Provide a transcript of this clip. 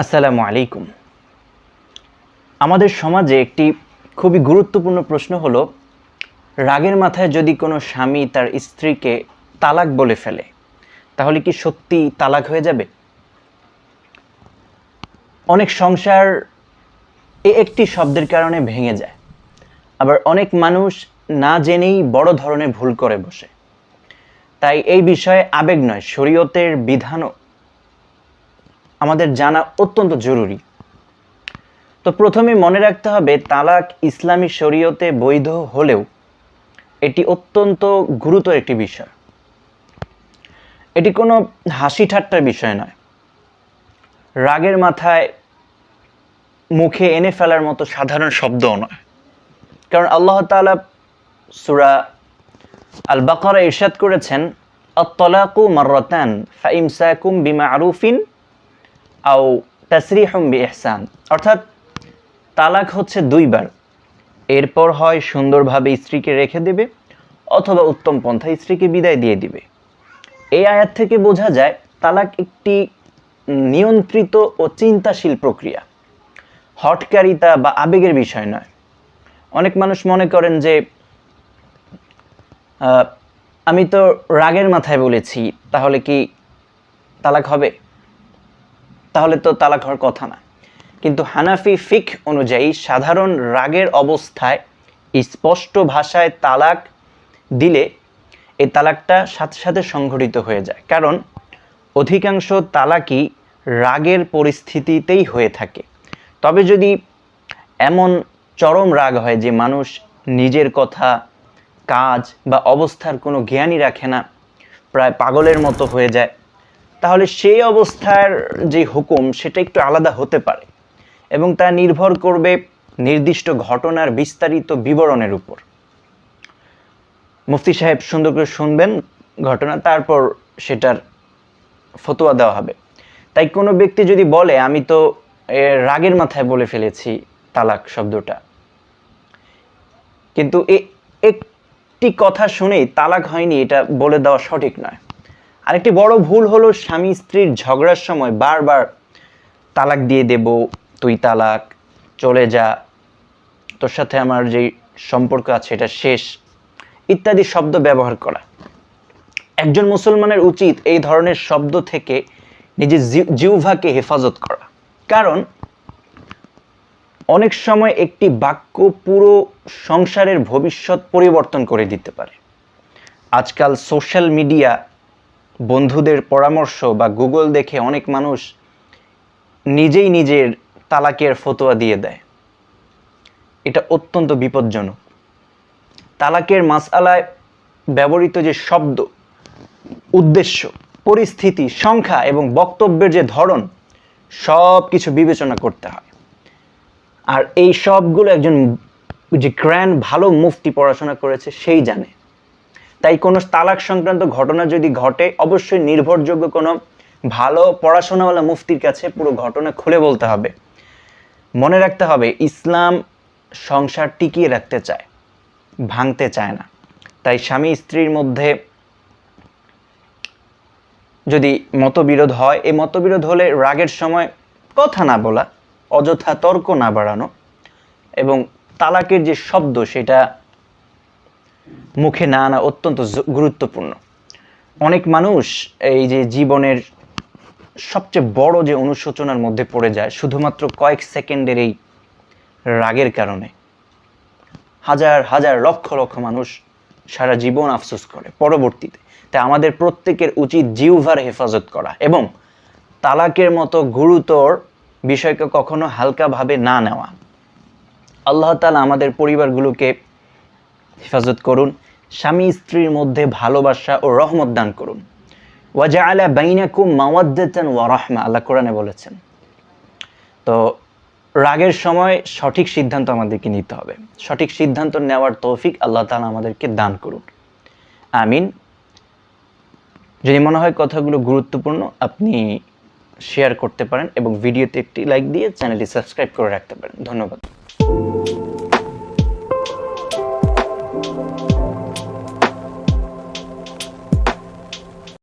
আসসালামু আলাইকুম। আমাদের সমাজে একটি খুবই গুরুত্বপূর্ণ প্রশ্ন হলো, রাগের মাথায় যদি কোনো স্বামী তার স্ত্রীকে তালাক বলে ফেলে তাহলে কি সত্যি তালাক হয়ে যাবে? অনেক সংসার একটি শব্দের কারণে ভেঙে যায়, আবার অনেক মানুষ না জেনেই বড় ধরনের ভুল করে বসে। তাই এই বিষয়ে আবেগ নয়, শরীয়তের বিধানও আমাদের জানা অত্যন্ত জরুরি। তো প্রথমে মনে রাখতে হবে, তালাক ইসলামী শরীয়তে বৈধ হলেও এটি অত্যন্ত গুরুতর একটি বিষয়। এটি কোনো হাসি ঠাট্টার বিষয় নয়, রাগের মাথায় মুখে এনে ফেলার মতো সাধারণ শব্দও নয়। কারণ আল্লাহ তাআলা সূরা আল বাকারা ইরশাদ করেছেন, আত-তালাকু মাররাতান ফাইমসাকুম বিমা'রুফিন আও তাসরিহুম বিইহসান। অর্থাৎ তালাক হচ্ছে দুইবার, এরপর হয় সুন্দরভাবে স্ত্রীকে রেখে দেবে অথবা উত্তম পন্থায় স্ত্রীকে বিদায় দিয়ে দিবে। এই আয়াত থেকে বোঝা যায় তালাক একটি নিয়ন্ত্রিত ও চিন্তাশীল প্রক্রিয়া, হঠকারিতা বা আবেগের বিষয় নয়। অনেক মানুষ মনে করেন যে আমি তো রাগের মাথায় বলেছি, তাহলে কি তালাক হবে? তাহলে তো তালাক হওয়ার কথা না। কিন্তু হানাফি ফিকহ অনুযায়ী সাধারণ রাগের অবস্থায় স্পষ্ট ভাষায় তালাক দিলে এই তালাকটা সাথে সাথে সংঘটিত হয়ে যায়। কারণ অধিকাংশ তালাকই রাগের পরিস্থিতিতেই হয়ে থাকে। তবে যদি এমন চরম রাগ হয় যে মানুষ নিজের কথা, কাজ বা অবস্থার কোনো জ্ঞানই রাখে না, প্রায় পাগলের মতো হয়ে যায়, তাহলে সেই অবস্থার যে হুকুম সেটা একটু আলাদা হতে পারে এবং তা নির্ভর করবে নির্দিষ্ট ঘটনার বিস্তারিত বিবরণের উপর। মুফতি সাহেব সুন্দর করে শুনবেন ঘটনা, তারপর সেটার ফতোয়া দেওয়া হবে। তাই কোনো ব্যক্তি যদি বলে আমি তো রাগের মাথায় বলে ফেলেছি তালাক শব্দটা, কিন্তু একটি কথা শুনেই তালাক হয়নি, এটা বলে দেওয়া সঠিক নয়। আরেকটি বড় ভুল হলো স্বামী স্ত্রীর ঝগড়ার সময় বারবার তালাক দিয়ে দেব, তুই তালাক, চলে যা, তোর সাথে আমার যে সম্পর্ক আছে এটা শেষ, ইত্যাদি শব্দ ব্যবহার করা। একজন মুসলমানের উচিত এই ধরনের শব্দ থেকে নিজের জিহ্বাকে হেফাজত করা। কারণ অনেক সময় একটি বাক্য পুরো সংসারের ভবিষ্যৎ পরিবর্তন করে দিতে পারে। আজকাল সোশ্যাল মিডিয়া, বন্ধুদের পরামর্শ বা গুগল দেখে অনেক মানুষ নিজেই নিজের তালাকের ফতোয়া দিয়ে দেয়। এটা অত্যন্ত বিপজ্জনক। তালাকের মাসআলায় ব্যবহৃত যে শব্দ, উদ্দেশ্য, পরিস্থিতি, সংখ্যা এবং বক্তব্যের যে ধরন, সব কিছু বিবেচনা করতে হয়। আর এই সবগুলো একজন যে গ্র্যান্ড ভালো মুফতি পড়াশোনা করেছে সেই জানে। তাই কোনো তালাক সংক্রান্ত ঘটনা যদি ঘটে, অবশ্যই নির্ভরযোগ্য কোনো ভালো পড়াশোনাওয়ালা মুফতির কাছে পুরো ঘটনা খুলে বলতে হবে। মনে রাখতে হবে, ইসলাম সংসার টিকিয়ে রাখতে চায়, ভাঙতে চায় না। তাই স্বামী স্ত্রীর মধ্যে যদি মতবিরোধ হয়, এই মতবিরোধ হলে রাগের সময় কথা না বলা, অযথা তর্ক না বাড়ানো এবং তালাকের যে শব্দ সেটা মুখে না আনা অত্যন্ত গুরুত্বপূর্ণ। অনেক মানুষ এই যে জীবনের সবচেয়ে বড় যে অনুশোচনার মধ্যে পড়ে যায় শুধুমাত্র কয়েক সেকেন্ডের এই রাগের কারণে। হাজার হাজার লক্ষ লক্ষ মানুষ সারা জীবন আফসোস করে পরবর্তীতে। তাই আমাদের প্রত্যেকের উচিত জিহ্বার হেফাজত করা এবং তালাকের মতো গুরুতর বিষয়কে কখনো হালকাভাবে না নেওয়া। আল্লাহ তাআলা আমাদের পরিবারগুলোকে হেফাজত করুন, স্বামী স্ত্রীর মধ্যে ভালোবাসা ও রহমত দান করুন। ওয়াজআলা বাইনাকুম মাওয়াদ্দাতান ওয়া রাহমা, আল্লাহ কোরআনে বলেছেন। তো রাগের সময় সঠিক সিদ্ধান্ত আমাদেরকে নিতে হবে। সঠিক সিদ্ধান্ত নেওয়ার তৌফিক আল্লাহ তাআলা আমাদেরকে দান করুন, আমিন। যদি মনে হয় কথাগুলো গুরুত্বপূর্ণ, আপনি শেয়ার করতে পারেন এবং ভিডিওতে একটি লাইক দিয়ে চ্যানেলটি সাবস্ক্রাইব করে রাখতে পারেন। ধন্যবাদ।